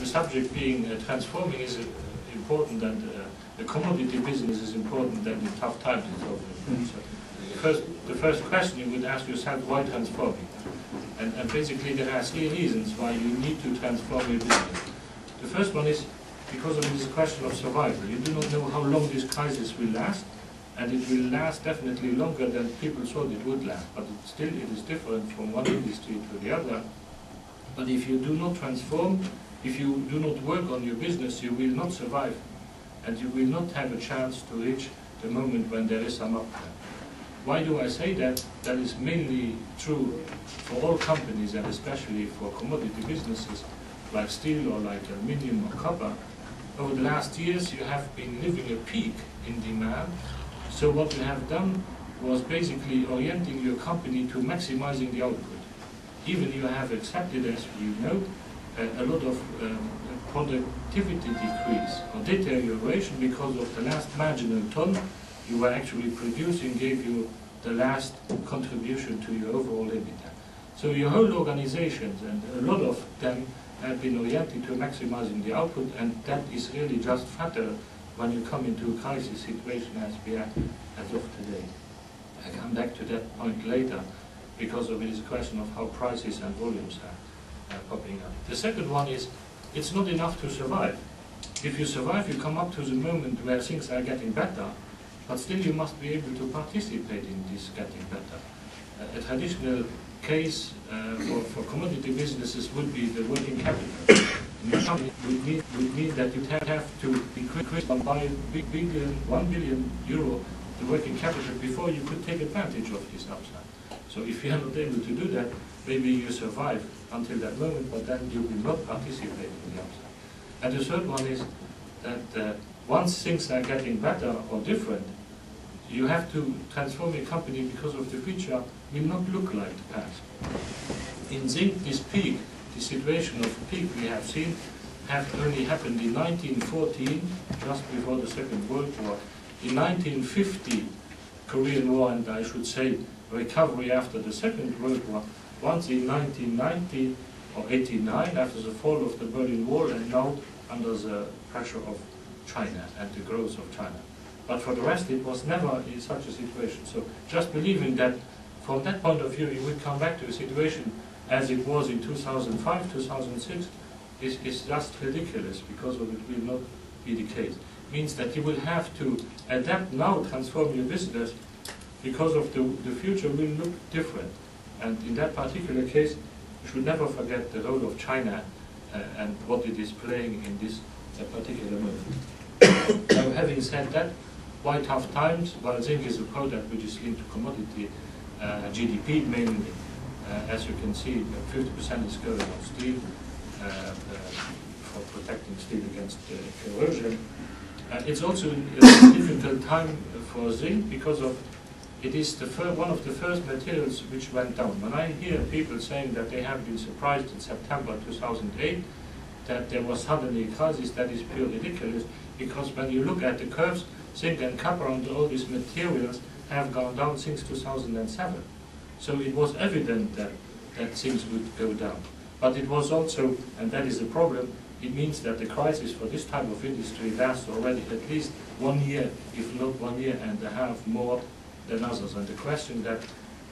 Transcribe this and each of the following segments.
subject being transforming is important, and the commodity business is important, and in tough times it's also important. So the first question you would ask yourself, why transforming? And basically there are 3 reasons why you need to transform your business. The first one is because it is a question of survival. You do not know how long this crisis will last, and it will last definitely longer than people thought it would last. But it is different from one industry to the other. But if you do not transform, if you do not work on your business, you will not survive, and you will not have a chance to reach the moment when there is some upturn. Why do I say that? That is mainly true for all companies, and especially for commodity businesses like steel or like aluminium or copper. Over the last years you have been living a peak in demand, so what you have done was basically orienting your company to maximizing the output. Even you have accepted, as you know, a lot of productivity decrease or deterioration because of the last marginal ton you were actually producing gave you the last contribution to your overall EBITDA. So your whole organizations, and a lot of them, have been oriented to maximizing the output, and that is really just fatal when you come into a crisis situation as we are as of today. I come back to that point later, because of it is a question of how prices and volumes are popping up. The second one is, it's not enough to survive. If you survive, you come up to the moment where things are getting better, but still you must be able to participate in this getting better. A traditional case for commodity businesses would be the working capital. Would mean that you have to increase by €1 billion the working capital before you could take advantage of this upside. So if you are not able to do that, maybe you survive until that moment, but then you will not participate in the upside. And the third one is that once things are getting better or different, you have to transform your company because of the future will not look like the past. In zinc, this peak, the situation of peak we have seen, have only happened in 1914, just before the Second World War. In 1950, Korean War, and I should say recovery after the Second World War. Once in 1990 or 89, after the fall of the Berlin Wall, and now under the pressure of China and the growth of China. But for the rest, it was never in such a situation. So just believing that from that point of view, you would come back to a situation as it was in 2005, 2006, is just ridiculous, because of it will not be the case. It means that you will have to adapt now, transform your business, because of the future will look different. And in that particular case, you should never forget the role of China and what it is playing in this particular moment. Now, having said that, why tough times? Well, zinc is a product which is linked to commodity GDP mainly. As you can see, 50% is going on steel for protecting steel against corrosion. It's also a difficult time for zinc because of it is one of the first materials which went down. When I hear people saying that they have been surprised in September 2008 that there was suddenly a crisis, that is pure ridiculous, because when you look at the curves, zinc and copper and all these materials have gone down since 2007. So it was evident that things would go down. But it was also, and that is the problem, it means that the crisis for this type of industry lasts already at least 1 year, if not 1.5 years more than others. And the question that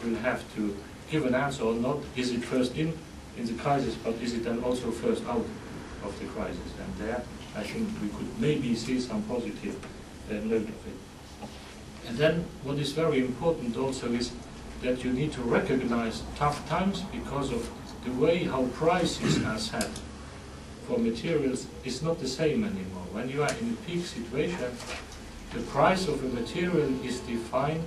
we'll have to give an answer or not, is it first in the crisis, but is it then also first out of the crisis? And there, I think we could maybe see some positive note of it. And then, what is very important also is that you need to recognize tough times, because of the way how prices are set for materials is not the same anymore. When you are in a peak situation, the price of a material is defined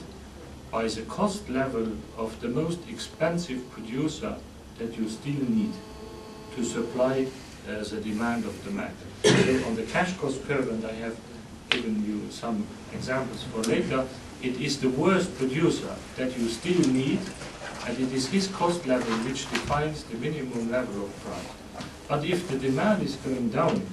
by the cost level of the most expensive producer that you still need to supply the demand of the market. So on the cash cost curve, and I have given you some examples for later, it is the worst producer that you still need, and it is his cost level which defines the minimum level of price. But if the demand is going down,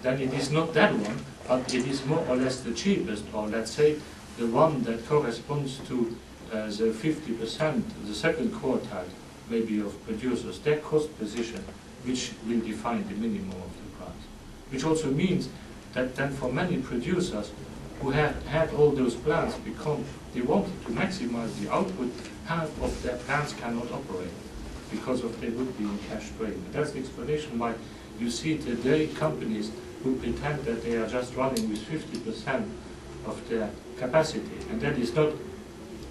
then it is not that one, but it is more or less the cheapest, or let's say the one that corresponds to the 50%, the second quartile maybe of producers, their cost position, which will define the minimum of the price. which also means that then for many producers who have had all those plants they wanted to maximize the output, half of their plants cannot operate because they would be in cash drain. And that's the explanation why you see today companies who pretend that they are just running with 50% of their capacity, and that is not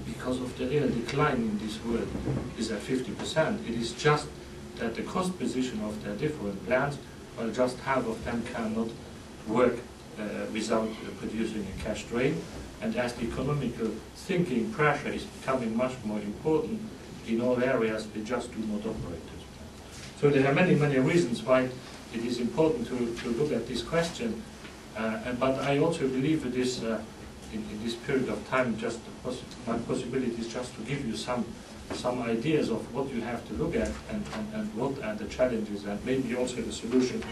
because of the real decline in this world is at 50%. It is just that the cost position of their different plants, well, just half of them cannot work without producing a cash drain. And as the economical thinking pressure is becoming much more important in all areas, they just do not operate those plants. So there are many, many reasons why it is important to look at this question. But I also believe it is in this period of time, just my possibility is just to give you some ideas of what you have to look at and what are the challenges and maybe also the solution.